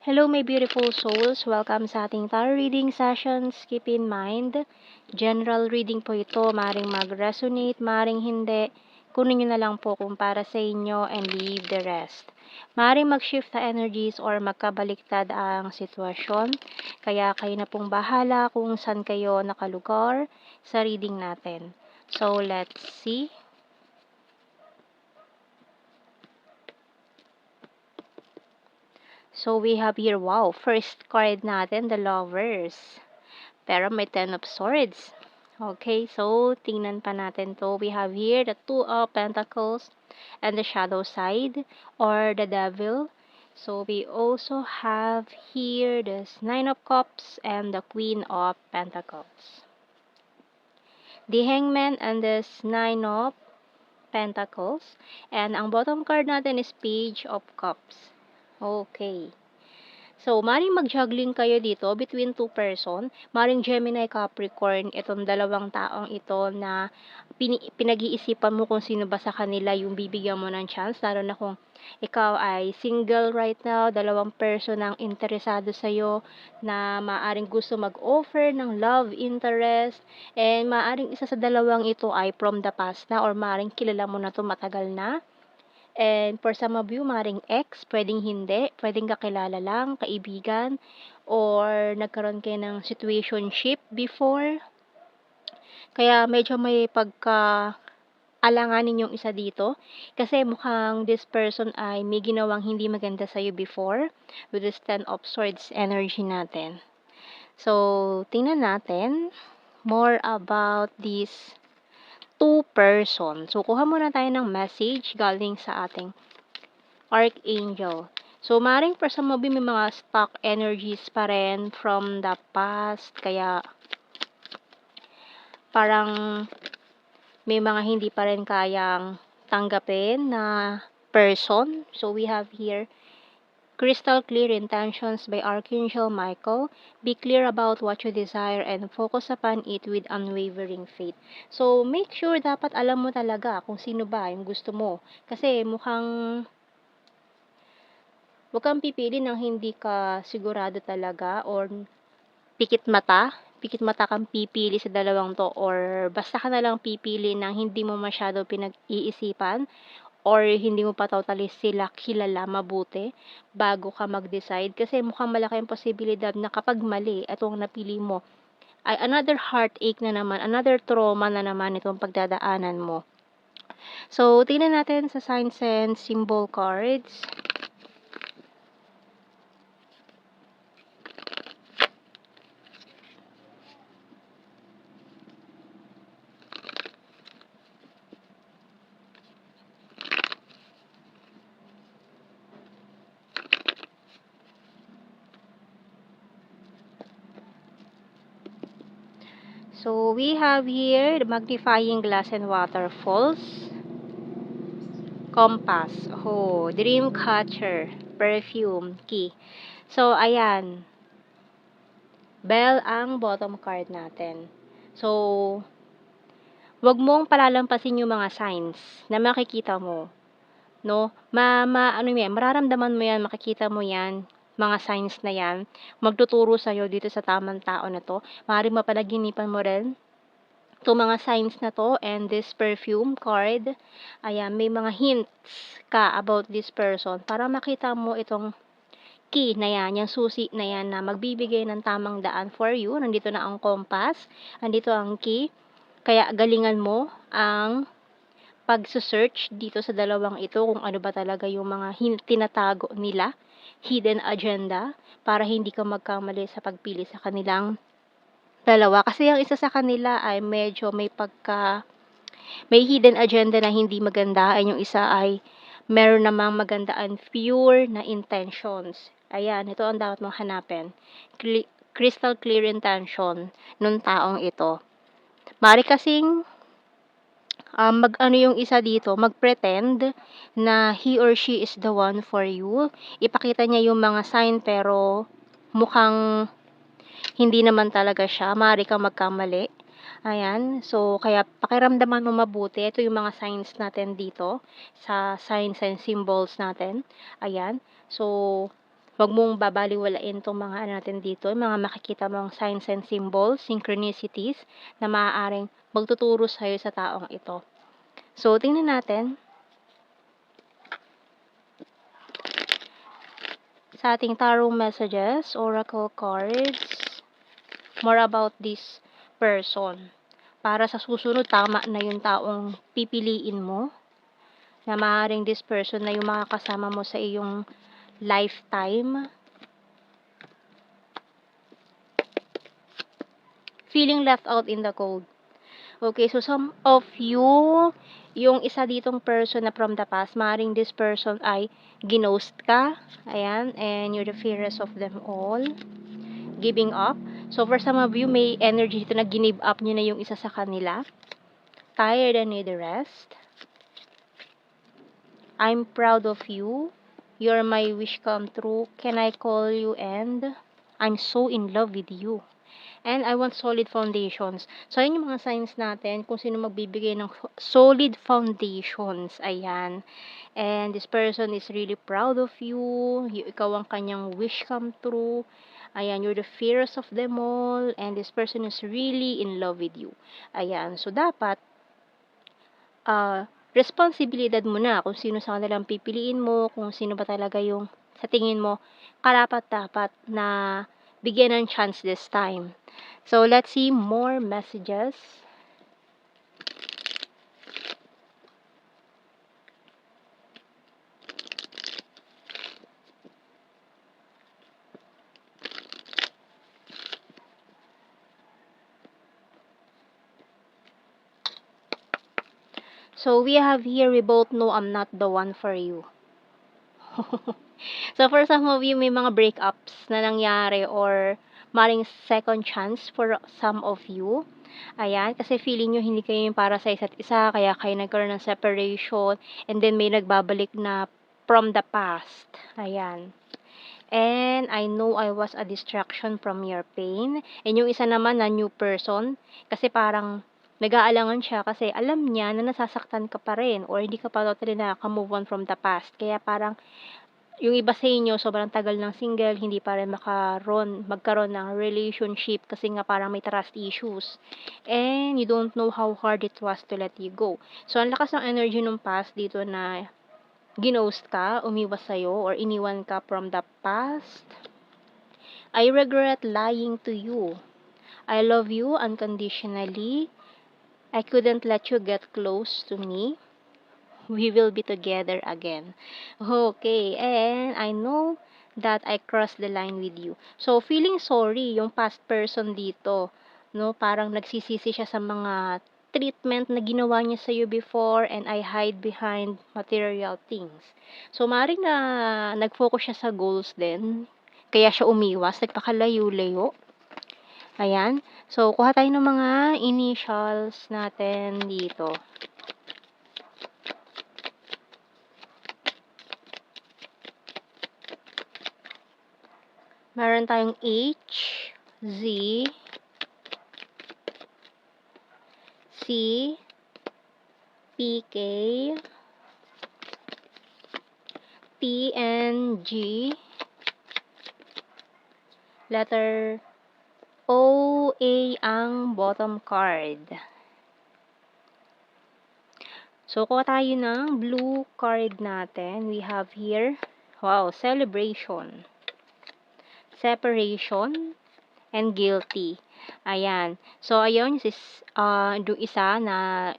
Hello my beautiful souls, welcome sa ating tarot reading sessions. Keep in mind, general reading po ito, maring mag-resonate, maring hindi. Kunin nyo na lang po kung para sa inyo and leave the rest. Maring mag-shift na energies or magkabaliktad ang sitwasyon. Kaya kayo na pong bahala kung saan kayo nakalugar sa reading natin. So let's see. So, we have here, wow, first card natin, the Lovers. Pero may Ten of Swords. Okay, so, tingnan pa natin to. We have here the Two of Pentacles and the Shadow Side or the Devil. So, we also have here the Nine of Cups and the Queen of Pentacles. The Hangman and the Nine of Pentacles. And ang bottom card natin is Page of Cups. Okay. So, maring mag-juggling kayo dito between two person. Maring Gemini, Capricorn, itong dalawang taong ito na pinag-iisipan mo kung sino ba sa kanila yung bibigyan mo ng chance. Lalo na kung ikaw ay single right now, dalawang person ang interesado sa'yo na maaring gusto mag-offer ng love interest. And maaring isa sa dalawang ito ay from the past na or maaring kilala mo na to matagal na. And for some of you, maring ex, pwedeng hindi, pwedeng kakilala lang, kaibigan, or nagkaroon kayo ng situationship before. Kaya medyo may alanganin yung isa dito. Kasi mukhang this person ay may ginawang hindi maganda sa'yo before with this Ten of Swords energy natin. So, tingnan natin more about this two person. So, kuha muna tayo ng message galing sa ating Archangel. So, maring for some of you, may mga stuck energies pa rin from the past. Kaya, parang may mga hindi pa rin kayang tanggapin na person. So, we have here, Crystal Clear Intentions by Archangel Michael. Be clear about what you desire and focus upon it with unwavering faith. So, make sure dapat alam mo talaga kung sino ba yung gusto mo. Kasi mukhang huwag kang pipili ng hindi ka sigurado talaga or pikit mata kang pipili sa dalawang to or basta ka na lang pipili ng hindi mo masyado pinag-iisipan or hindi mo pa totally sila kilala mabuti bago ka mag-decide kasi mukhang malaki ang posibilidad na kapag mali itong napili mo ay another heartache na naman, another trauma na naman itong pagdadaanan mo. So, tingnan natin sa signs and symbol cards. So, we have here the magnifying glass and waterfalls, compass, dream catcher, perfume, key. So, ayan. Bell ang bottom card natin. So, wag mong palalampasin yung mga signs na makikita mo. No? Mararamdaman mo yan, makikita mo yan, mga signs na yan, magtuturo sa'yo dito sa tamang tao na to. Maaaring mapanaginipan mo rin itong mga signs na to and this perfume card. Ayan, may mga hints ka about this person para makita mo itong key na yan, yung susi na yan na magbibigay ng tamang daan for you. Nandito na ang compass, nandito ang key. Kaya galingan mo ang pag-search dito sa dalawang ito kung ano ba talaga yung mga tinatago nila, hidden agenda, para hindi ka magkamali sa pagpili sa kanilang dalawa. Kasi yung isa sa kanila ay medyo may hidden agenda na hindi maganda, ay yung isa ay meron namang maganda and pure na intentions. Ayan, ito ang dapat mong hanapin. Crystal clear intention nung taong ito. Mari kasing mag-ano yung isa dito, mag-pretend na he or she is the one for you. Ipakita niya yung mga sign pero mukhang hindi naman talaga siya. Maaari kang magkamali. Ayan. So, kaya pakiramdaman mo mabuti. Ito yung mga signs natin dito sa signs and symbols natin. Ayan. So, Huwag mong babaliwalain itong mga ano natin dito, mga makikita mong signs and symbols, synchronicities, na maaaring magtuturo sa'yo sa taong ito. So, tingnan natin sa ating tarot messages, oracle cards, more about this person. Para sa susunod, tama na yung taong pipiliin mo, na maaaring this person na yung makakasama mo sa iyong lifetime. Feeling left out in the cold. Okay, so some of you, yung isa ditong person na from the past, maaaring this person ay ginost ka. Ayan, and you're the fairest of them all. Giving up. So for some of you, may energy dito na give up nyo na yung isa sa kanila. Tired and need the rest. I'm proud of you. You're my wish come true. Can I call you? And I'm so in love with you. And I want solid foundations. So, ayun yung mga signs natin kung sino magbibigay ng solid foundations. Ayan. And this person is really proud of you. Ikaw ang kanyang wish come true. Ayan, you're the fairest of them all. And this person is really in love with you. Ayan. So, dapat, responsibilidad mo na kung sino sa kanilang pipiliin mo, kung sino ba talaga yung sa tingin mo karapat-dapat na bigyan ng chance this time. So, let's see more messages. So, we have here, we both know I'm not the one for you. So, for some of you, may mga breakups na nangyari or maring second chance for some of you. Ayan, kasi feeling nyo hindi kayo yung para sa isa't isa, kaya kayo nagkaroon ng separation, and then may nagbabalik na from the past. Ayan. And I know I was a distraction from your pain. And yung isa naman na new person, kasi parang nag-aalangan siya kasi alam niya na nasasaktan ka pa rin or hindi ka pa totally nakaka-move on from the past. Kaya parang yung iba sa inyo sobrang tagal ng single, hindi pa rin magkaroon ng relationship kasi nga parang may trust issues. And you don't know how hard it was to let you go. So, ang lakas ng energy ng past dito na ginost ka, umiwas sa'yo, or iniwan ka from the past. I regret lying to you. I love you unconditionally. I couldn't let you get close to me. We will be together again. Okay, and I know that I crossed the line with you. So, feeling sorry yung past person dito. No, parang nagsisisi siya sa mga treatment na ginawa niya sa you before, and I hide behind material things. So, maaaring na nag-focus siya sa goals din. Kaya siya umiwas, nagpakalayo-layo. Ayan. So, kuha tayo ng mga initials natin dito. Meron tayong H, Z, C, P, K, T, and G. Letter O, A ang bottom card. So, kuha tayo ng blue card natin. We have here, wow, celebration, separation, and guilty. Ayan. So, ayun, yung isa na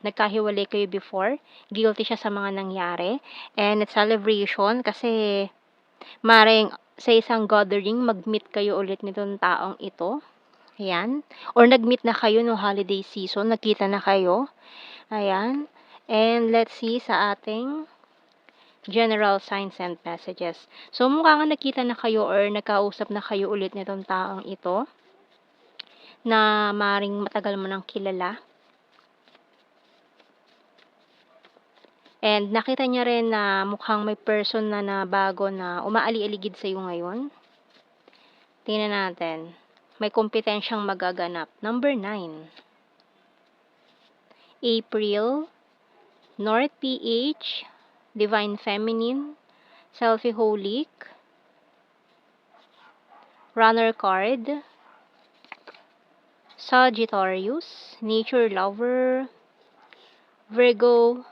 nagkahiwalay kayo before. Guilty siya sa mga nangyari. And it's celebration kasi maring sa isang gathering, mag-meet kayo ulit nitong taong ito. Ayan. Or nag-meet na kayo no holiday season. Nagkita na kayo. Ayan. And let's see sa ating general signs and messages. So, mukha nga nakita na kayo or nagkausap na kayo ulit nitong taong ito na maring matagal mo nang kilala. And nakita niya rin na mukhang may person na bago na umaali-aligid sa iyo ngayon. Tingnan natin. May kompetensyang magaganap. Number 9. April, North PH, Divine Feminine, Selfie-holic, Runner card. Sagittarius, nature lover. Virgo,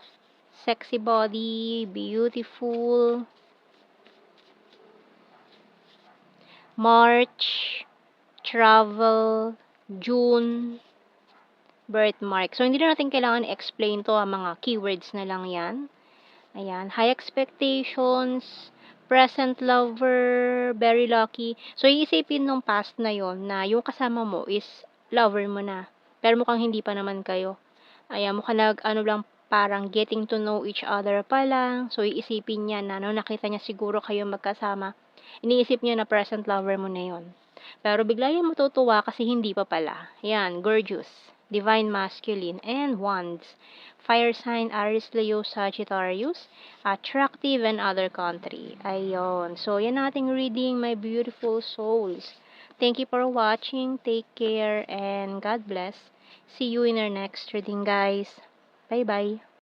sexy body, beautiful. March, travel. June, birthmark. So, hindi na natin kailangan explain to, mga keywords na lang yan. Ayan, high expectations, present lover, very lucky. So, iisipin nung past na yon na yung kasama mo is lover mo na. Pero mukhang hindi pa naman kayo. Ayan, mukhang ano lang, parang getting to know each other pa lang. So, iisipin niya na, no, nakita niya siguro kayo magkasama. Iniisip niya na present lover mo na yon. Pero bigla yung matutuwa kasi hindi pa pala. Ayan, gorgeous, divine masculine, and wands. Fire sign, Aries, Leo, Sagittarius, attractive, and other country. Ayun. So, yan ating reading, my beautiful souls. Thank you for watching. Take care and God bless. See you in our next reading, guys. Bye-bye.